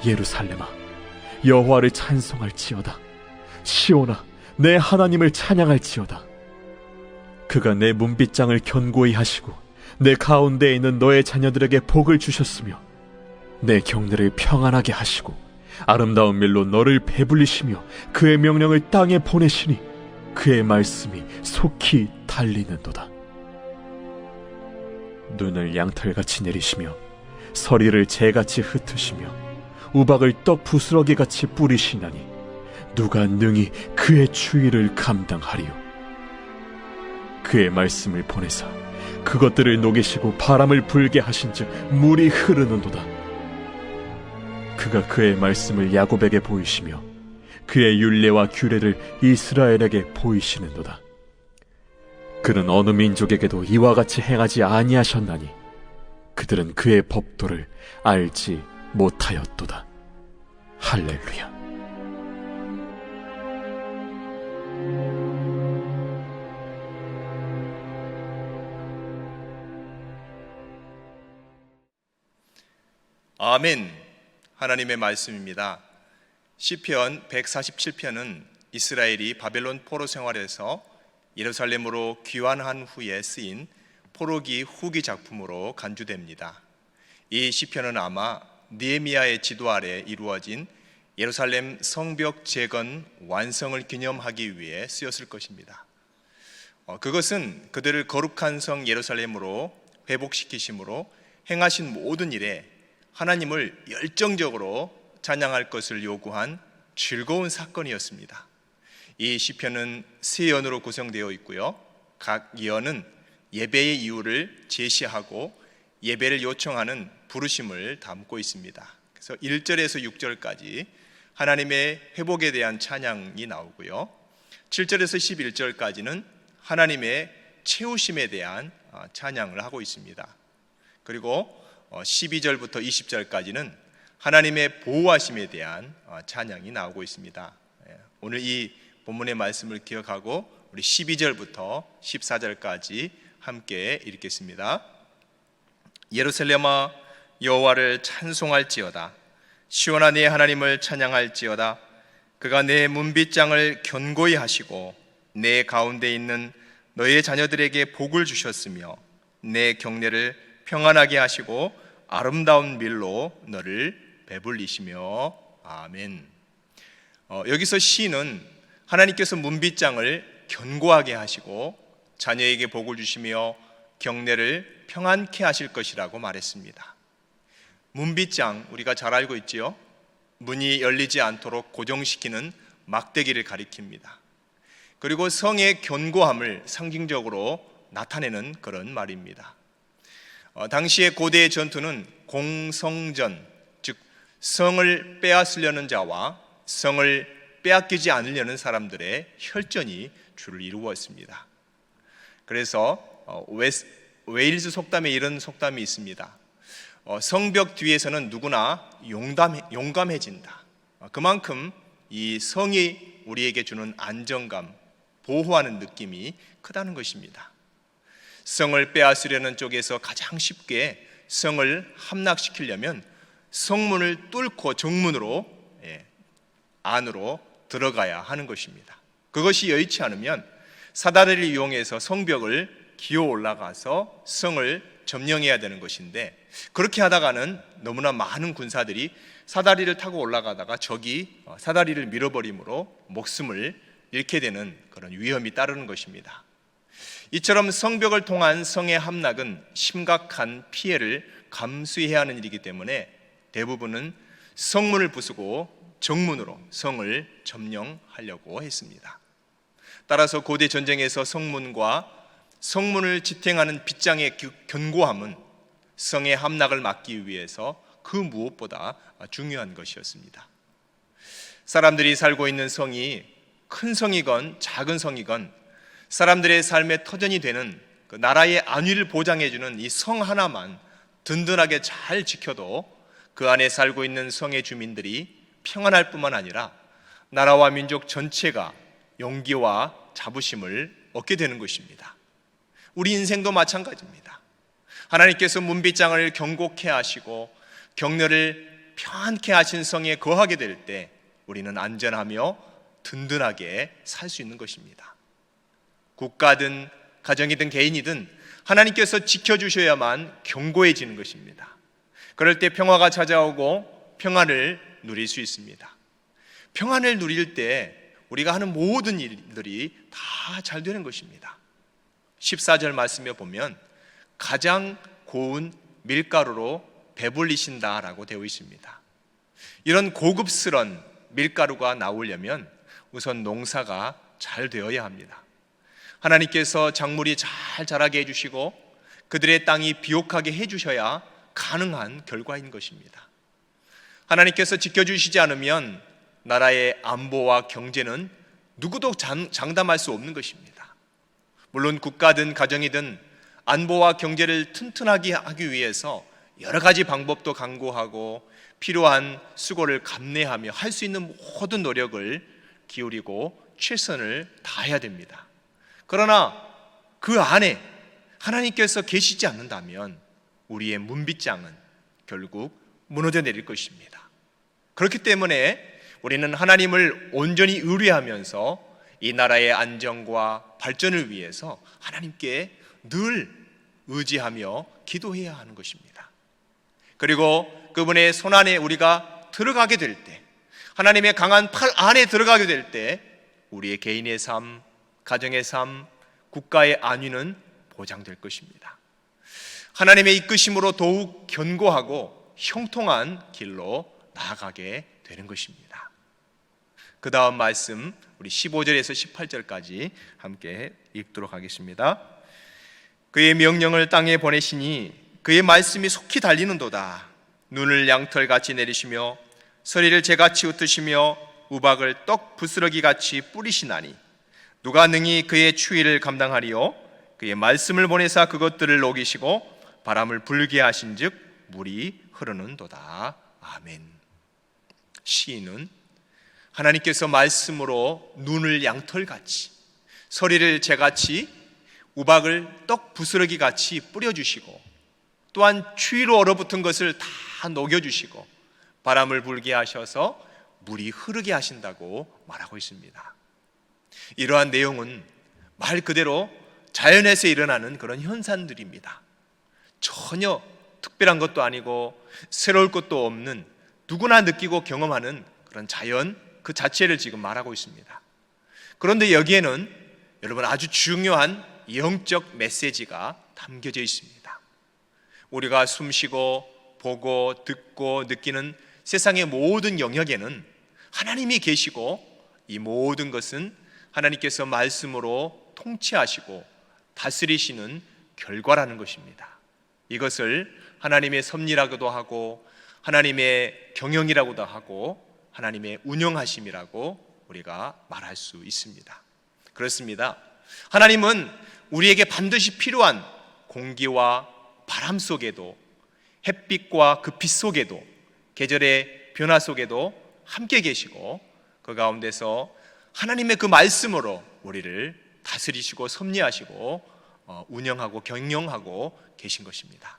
예루살렘아, 여호와를 찬송할지어다. 시온아, 내 하나님을 찬양할지어다. 그가 내 문빗장을 견고히 하시고 내 가운데에 있는 너의 자녀들에게 복을 주셨으며, 내 경내를 평안하게 하시고 아름다운 밀로 너를 배불리시며, 그의 명령을 땅에 보내시니 그의 말씀이 속히 달리는도다. 눈을 양털같이 내리시며 서리를 재같이 흩으시며 우박을 떡 부스러기같이 뿌리시나니 누가 능히 그의 추위를 감당하리요. 그의 말씀을 보내사 그것들을 녹이시고 바람을 불게 하신즉 물이 흐르는도다. 그가 그의 말씀을 야곱에게 보이시며 그의 율례와 규례를 이스라엘에게 보이시는도다. 그는 어느 민족에게도 이와 같이 행하지 아니하셨나니 그들은 그의 법도를 알지 못하였도다. 할렐루야. 아멘. 하나님의 말씀입니다. 시편 147편은 이스라엘이 바벨론 포로 생활에서 예루살렘으로 귀환한 후에 쓰인 포로기 후기 작품으로 간주됩니다. 이 시편은 아마 느헤미야의 지도 아래 이루어진 예루살렘 성벽 재건 완성을 기념하기 위해 쓰였을 것입니다. 그것은 그들을 거룩한 성 예루살렘으로 회복시키심으로 행하신 모든 일에 하나님을 열정적으로 찬양할 것을 요구한 즐거운 사건이었습니다. 이 시편은 세 연으로 구성되어 있고요, 각 연은 예배의 이유를 제시하고 예배를 요청하는 부르심을 담고 있습니다. 그래서 1절에서 6절까지 하나님의 회복에 대한 찬양이 나오고요, 7절에서 11절까지는 하나님의 채우심에 대한 찬양을 하고 있습니다. 그리고 12절부터 20절까지는 하나님의 보호하심에 대한 찬양이 나오고 있습니다. 오늘 이 본문의 말씀을 기억하고 우리 12절부터 14절까지 함께 읽겠습니다. 예루살렘아, 여호와를 찬송할지어다. 시온아, 네 하나님을 찬양할지어다. 그가 내 문빗장을 견고히 하시고 내 가운데 있는 너의 자녀들에게 복을 주셨으며 내 경내를 평안하게 하시고 아름다운 밀로 너를 배불리시며. 아멘. 여기서 시인은 하나님께서 문빗장을 견고하게 하시고 자녀에게 복을 주시며 경내를 평안케 하실 것이라고 말했습니다. 문빗장, 우리가 잘 알고 있지요? 문이 열리지 않도록 고정시키는 막대기를 가리킵니다. 그리고 성의 견고함을 상징적으로 나타내는 그런 말입니다. 당시의 고대의 전투는 공성전, 즉 성을 빼앗으려는 자와 성을 빼앗기지 않으려는 사람들의 혈전이 주를 이루었습니다. 그래서 웨일즈 속담에 이런 속담이 있습니다. 성벽 뒤에서는 누구나 용감해진다. 그만큼 이 성이 우리에게 주는 안정감, 보호하는 느낌이 크다는 것입니다. 성을 빼앗으려는 쪽에서 가장 쉽게 성을 함락시키려면 성문을 뚫고 정문으로 안으로 들어가야 하는 것입니다. 그것이 여의치 않으면 사다리를 이용해서 성벽을 기어 올라가서 성을 점령해야 되는 것인데, 그렇게 하다가는 너무나 많은 군사들이 사다리를 타고 올라가다가 적이 사다리를 밀어버림으로 목숨을 잃게 되는 그런 위험이 따르는 것입니다. 이처럼 성벽을 통한 성의 함락은 심각한 피해를 감수해야 하는 일이기 때문에 대부분은 성문을 부수고 정문으로 성을 점령하려고 했습니다. 따라서 고대 전쟁에서 성문과 성문을 지탱하는 빗장의 견고함은 성의 함락을 막기 위해서 그 무엇보다 중요한 것이었습니다. 사람들이 살고 있는 성이 큰 성이건 작은 성이건 사람들의 삶의 터전이 되는 그 나라의 안위를 보장해주는 이 성 하나만 든든하게 잘 지켜도 그 안에 살고 있는 성의 주민들이 평안할 뿐만 아니라 나라와 민족 전체가 용기와 자부심을 얻게 되는 것입니다. 우리 인생도 마찬가지입니다. 하나님께서 문빗장을 견고케 하시고 경내를 평안케 하신 성에 거하게 될 때 우리는 안전하며 든든하게 살 수 있는 것입니다. 국가든 가정이든 개인이든 하나님께서 지켜주셔야만 견고해지는 것입니다. 그럴 때 평화가 찾아오고 평안을 누릴 수 있습니다. 평안을 누릴 때 우리가 하는 모든 일들이 다 잘 되는 것입니다. 14절 말씀에 보면 가장 고운 밀가루로 배불리신다라고 되어 있습니다. 이런 고급스런 밀가루가 나오려면 우선 농사가 잘 되어야 합니다. 하나님께서 작물이 잘 자라게 해주시고 그들의 땅이 비옥하게 해주셔야 가능한 결과인 것입니다. 하나님께서 지켜주시지 않으면 나라의 안보와 경제는 누구도 장담할 수 없는 것입니다. 물론 국가든 가정이든 안보와 경제를 튼튼하게 하기 위해서 여러 가지 방법도 강구하고 필요한 수고를 감내하며 할 수 있는 모든 노력을 기울이고 최선을 다해야 됩니다. 그러나 그 안에 하나님께서 계시지 않는다면 우리의 문빗장은 결국 무너져 내릴 것입니다. 그렇기 때문에 우리는 하나님을 온전히 의뢰하면서 이 나라의 안정과 발전을 위해서 하나님께 늘 의지하며 기도해야 하는 것입니다. 그리고 그분의 손 안에 우리가 들어가게 될 때, 하나님의 강한 팔 안에 들어가게 될 때 우리의 개인의 삶, 가정의 삶, 국가의 안위는 보장될 것입니다. 하나님의 이끄심으로 더욱 견고하고 형통한 길로 나아가게 되는 것입니다. 그 다음 말씀 우리 15절에서 18절까지 함께 읽도록 하겠습니다. 그의 명령을 땅에 보내시니 그의 말씀이 속히 달리는도다. 눈을 양털같이 내리시며 서리를 재같이 흩으시며 우박을 떡 부스러기같이 뿌리시나니 누가 능히 그의 추위를 감당하리요? 그의 말씀을 보내사 그것들을 녹이시고 바람을 불게 하신즉 물이 흐르는도다. 아멘. 시인은 하나님께서 말씀으로 눈을 양털같이, 서리를 재같이, 우박을 떡 부스러기같이 뿌려주시고 또한 추위로 얼어붙은 것을 다 녹여주시고 바람을 불게 하셔서 물이 흐르게 하신다고 말하고 있습니다. 이러한 내용은 말 그대로 자연에서 일어나는 그런 현상들입니다. 전혀 특별한 것도 아니고 새로울 것도 없는 누구나 느끼고 경험하는 그런 자연 그 자체를 지금 말하고 있습니다. 그런데 여기에는 여러분 아주 중요한 영적 메시지가 담겨져 있습니다. 우리가 숨쉬고 보고 듣고 느끼는 세상의 모든 영역에는 하나님이 계시고 이 모든 것은 하나님께서 말씀으로 통치하시고 다스리시는 결과라는 것입니다. 이것을 하나님의 섭리라고도 하고 하나님의 경영이라고도 하고 하나님의 운영하심이라고 우리가 말할 수 있습니다. 그렇습니다. 하나님은 우리에게 반드시 필요한 공기와 바람 속에도 햇빛과 그 빛 속에도 계절의 변화 속에도 함께 계시고 그 가운데서 하나님의 그 말씀으로 우리를 다스리시고 섭리하시고 운영하고 경영하고 계신 것입니다.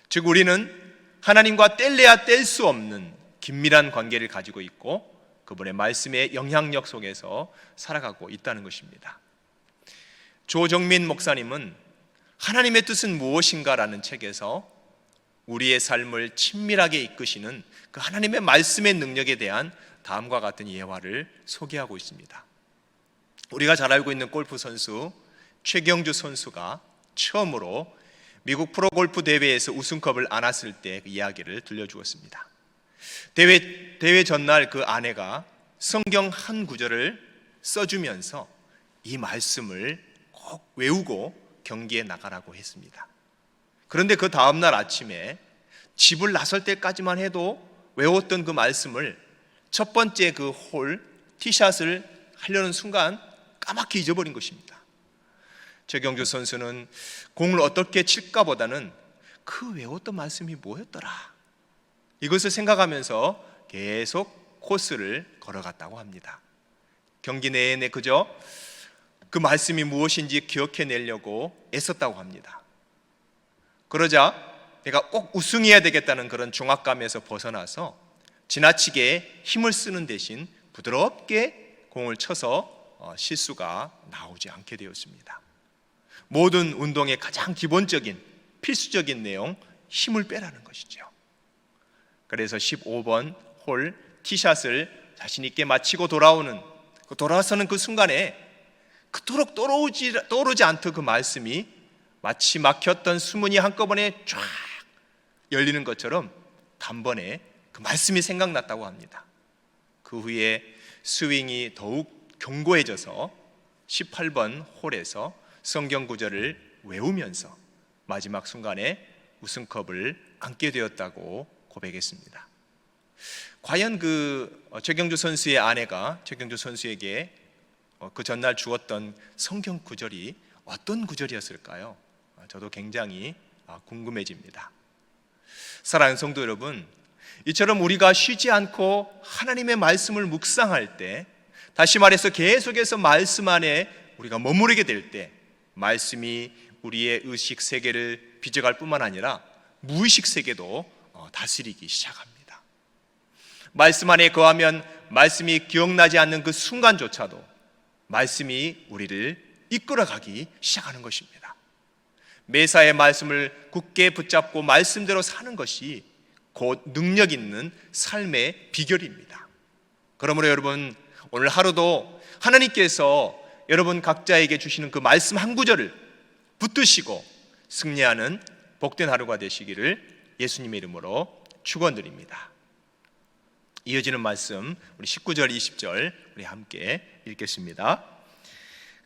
즉 우리는 하나님과 뗄래야 뗄 수 없는 긴밀한 관계를 가지고 있고 그분의 말씀의 영향력 속에서 살아가고 있다는 것입니다. 조정민 목사님은 하나님의 뜻은 무엇인가라는 책에서 우리의 삶을 친밀하게 이끄시는 그 하나님의 말씀의 능력에 대한 다음과 같은 예화를 소개하고 있습니다. 우리가 잘 알고 있는 골프 선수 최경주 선수가 처음으로 미국 프로골프 대회에서 우승컵을 안았을 때 그 이야기를 들려주었습니다. 대회 전날 그 아내가 성경 한 구절을 써주면서 이 말씀을 꼭 외우고 경기에 나가라고 했습니다. 그런데 그 다음날 아침에 집을 나설 때까지만 해도 외웠던 그 말씀을 첫 번째 그 홀 티샷을 하려는 순간 까맣게 잊어버린 것입니다. 최경주 선수는 공을 어떻게 칠까 보다는 그 외웠던 말씀이 뭐였더라 이것을 생각하면서 계속 코스를 걸어갔다고 합니다. 경기 내내 그저 그 말씀이 무엇인지 기억해내려고 애썼다고 합니다. 그러자 내가 꼭 우승해야 되겠다는 그런 중압감에서 벗어나서 지나치게 힘을 쓰는 대신 부드럽게 공을 쳐서 실수가 나오지 않게 되었습니다. 모든 운동의 가장 기본적인 필수적인 내용, 힘을 빼라는 것이죠. 그래서 15번 홀 티샷을 자신 있게 마치고 돌아서는 그 순간에 그토록 떠오르지 않던 그 말씀이 마치 막혔던 수문이 한꺼번에 쫙 열리는 것처럼 단번에 그 말씀이 생각났다고 합니다. 그 후에 스윙이 더욱 견고해져서 18번 홀에서 성경 구절을 외우면서 마지막 순간에 우승컵을 안게 되었다고 고백했습니다. 과연 그 최경주 선수의 아내가 최경주 선수에게 그 전날 주었던 성경 구절이 어떤 구절이었을까요? 저도 굉장히 궁금해집니다. 사랑하는 성도 여러분, 이처럼 우리가 쉬지 않고 하나님의 말씀을 묵상할 때, 다시 말해서 계속해서 말씀 안에 우리가 머무르게 될 때 말씀이 우리의 의식 세계를 빚어갈 뿐만 아니라 무의식 세계도 다스리기 시작합니다. 말씀 안에 거하면 말씀이 기억나지 않는 그 순간조차도 말씀이 우리를 이끌어가기 시작하는 것입니다. 매사의 말씀을 굳게 붙잡고 말씀대로 사는 것이 곧 능력 있는 삶의 비결입니다. 그러므로 여러분, 오늘 하루도 하나님께서 여러분 각자에게 주시는 그 말씀 한 구절을 붙드시고 승리하는 복된 하루가 되시기를 예수님의 이름으로 축원드립니다. 이어지는 말씀 우리 19절 20절 우리 함께 읽겠습니다.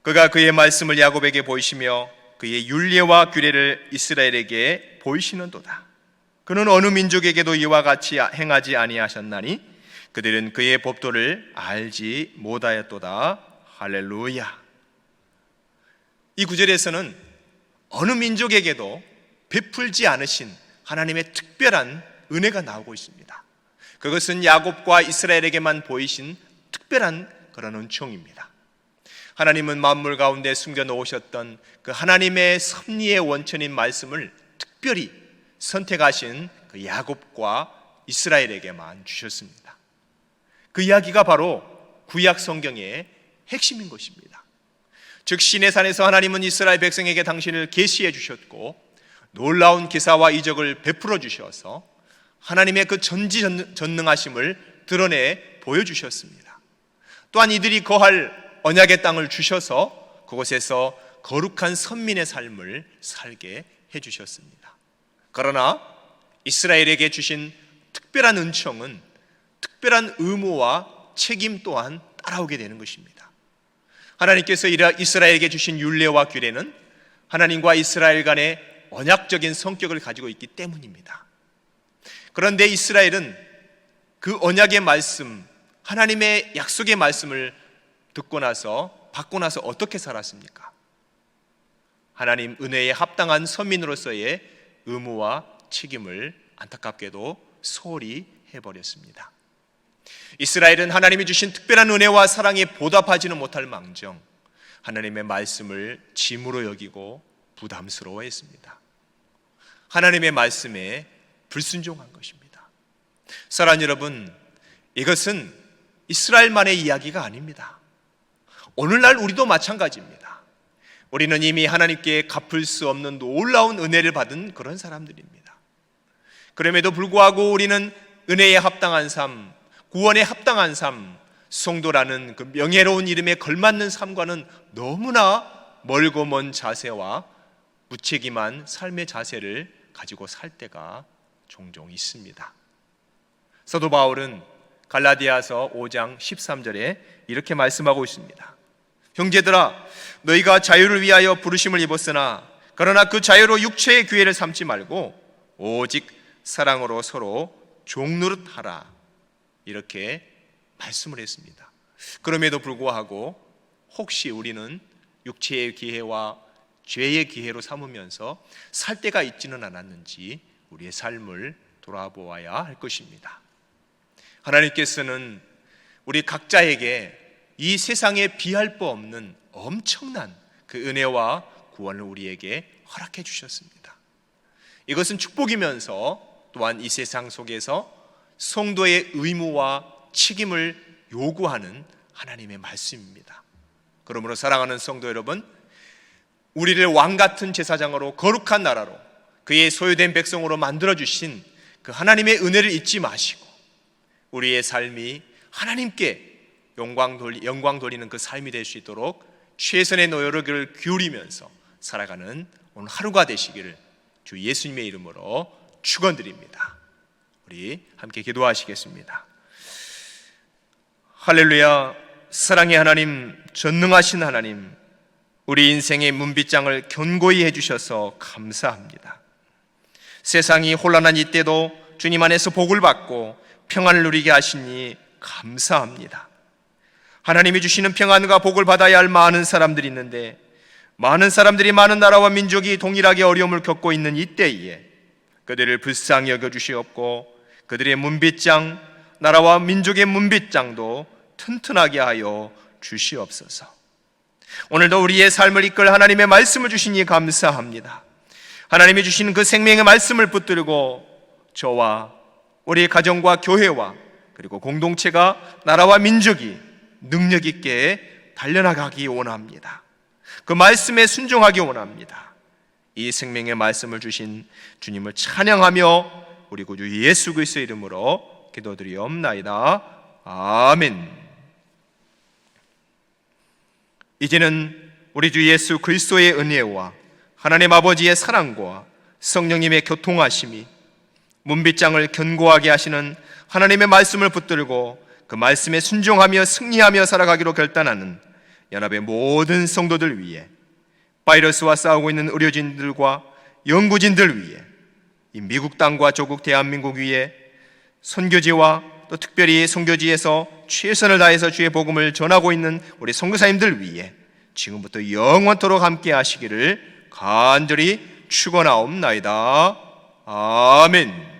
그가 그의 말씀을 야곱에게 보이시며 그의 율례와 규례를 이스라엘에게 보이시는도다. 그는 어느 민족에게도 이와 같이 행하지 아니하셨나니 그들은 그의 법도를 알지 못하였도다. 할렐루야. 이 구절에서는 어느 민족에게도 베풀지 않으신 하나님의 특별한 은혜가 나오고 있습니다. 그것은 야곱과 이스라엘에게만 보이신 특별한 그런 은총입니다. 하나님은 만물 가운데 숨겨놓으셨던 그 하나님의 섭리의 원천인 말씀을 특별히 선택하신 그 야곱과 이스라엘에게만 주셨습니다. 그 이야기가 바로 구약 성경의 핵심인 것입니다. 즉 시내산에서 하나님은 이스라엘 백성에게 당신을 계시해 주셨고 놀라운 기사와 이적을 베풀어 주셔서 하나님의 그 전지전능하심을 드러내 보여주셨습니다. 또한 이들이 거할 언약의 땅을 주셔서 그곳에서 거룩한 선민의 삶을 살게 해주셨습니다. 그러나 이스라엘에게 주신 특별한 은총은 특별한 의무와 책임 또한 따라오게 되는 것입니다. 하나님께서 이스라엘에게 주신 율례와 규례는 하나님과 이스라엘 간의 언약적인 성격을 가지고 있기 때문입니다. 그런데 이스라엘은 그 언약의 말씀, 하나님의 약속의 말씀을 듣고 나서 받고 나서 어떻게 살았습니까? 하나님 은혜에 합당한 선민으로서의 의무와 책임을 안타깝게도 소홀히 해버렸습니다. 이스라엘은 하나님이 주신 특별한 은혜와 사랑에 보답하지는 못할 망정 하나님의 말씀을 짐으로 여기고 부담스러워했습니다. 하나님의 말씀에 불순종한 것입니다. 사랑하는 여러분, 이것은 이스라엘만의 이야기가 아닙니다. 오늘날 우리도 마찬가지입니다. 우리는 이미 하나님께 갚을 수 없는 놀라운 은혜를 받은 그런 사람들입니다. 그럼에도 불구하고 우리는 은혜에 합당한 삶, 구원에 합당한 삶, 성도라는 그 명예로운 이름에 걸맞는 삶과는 너무나 멀고 먼 자세와 무책임한 삶의 자세를 가지고 살 때가 종종 있습니다. 사도 바울은 갈라디아서 5장 13절에 이렇게 말씀하고 있습니다. 형제들아, 너희가 자유를 위하여 부르심을 입었으나 그러나 그 자유로 육체의 기회를 삼지 말고 오직 사랑으로 서로 종노릇하라, 이렇게 말씀을 했습니다. 그럼에도 불구하고 혹시 우리는 육체의 기회와 죄의 기회로 삼으면서 살 때가 있지는 않았는지 우리의 삶을 돌아보아야 할 것입니다. 하나님께서는 우리 각자에게 이 세상에 비할 바 없는 엄청난 그 은혜와 구원을 우리에게 허락해 주셨습니다. 이것은 축복이면서 또한 이 세상 속에서 성도의 의무와 책임을 요구하는 하나님의 말씀입니다. 그러므로 사랑하는 성도 여러분, 우리를 왕같은 제사장으로 거룩한 나라로 그의 소유된 백성으로 만들어주신 그 하나님의 은혜를 잊지 마시고 우리의 삶이 하나님께 영광 돌리는 그 삶이 될 수 있도록 최선의 노력을 기울이면서 살아가는 오늘 하루가 되시기를 주 예수님의 이름으로 축원드립니다. 우리 함께 기도하시겠습니다. 할렐루야. 사랑의 하나님, 전능하신 하나님, 우리 인생의 문빗장을 견고히 해주셔서 감사합니다. 세상이 혼란한 이때도 주님 안에서 복을 받고 평안을 누리게 하시니 감사합니다. 하나님이 주시는 평안과 복을 받아야 할 많은 사람들이 있는데 많은 사람들이 많은 나라와 민족이 동일하게 어려움을 겪고 있는 이때에 그들을 불쌍히 여겨주시옵고 그들의 문빗장, 나라와 민족의 문빗장도 튼튼하게 하여 주시옵소서. 오늘도 우리의 삶을 이끌 하나님의 말씀을 주시니 감사합니다. 하나님이 주시는 그 생명의 말씀을 붙들고 저와 우리의 가정과 교회와 그리고 공동체가 나라와 민족이 능력 있게 달려나가기 원합니다. 그 말씀에 순종하기 원합니다. 이 생명의 말씀을 주신 주님을 찬양하며 우리 구주 예수 그리스도의 이름으로 기도드리옵나이다. 아멘. 이제는 우리 주 예수 그리스도의 은혜와 하나님 아버지의 사랑과 성령님의 교통하심이 문빗장을 견고하게 하시는 하나님의 말씀을 붙들고 그 말씀에 순종하며 승리하며 살아가기로 결단하는 연합의 모든 성도들 위해, 바이러스와 싸우고 있는 의료진들과 연구진들 위해, 이 미국 땅과 조국 대한민국 위에 선교지와 또 특별히 선교지에서 최선을 다해서 주의 복음을 전하고 있는 우리 선교사님들 위해 지금부터 영원토록 함께 하시기를 간절히 축원하옵나이다. 아멘.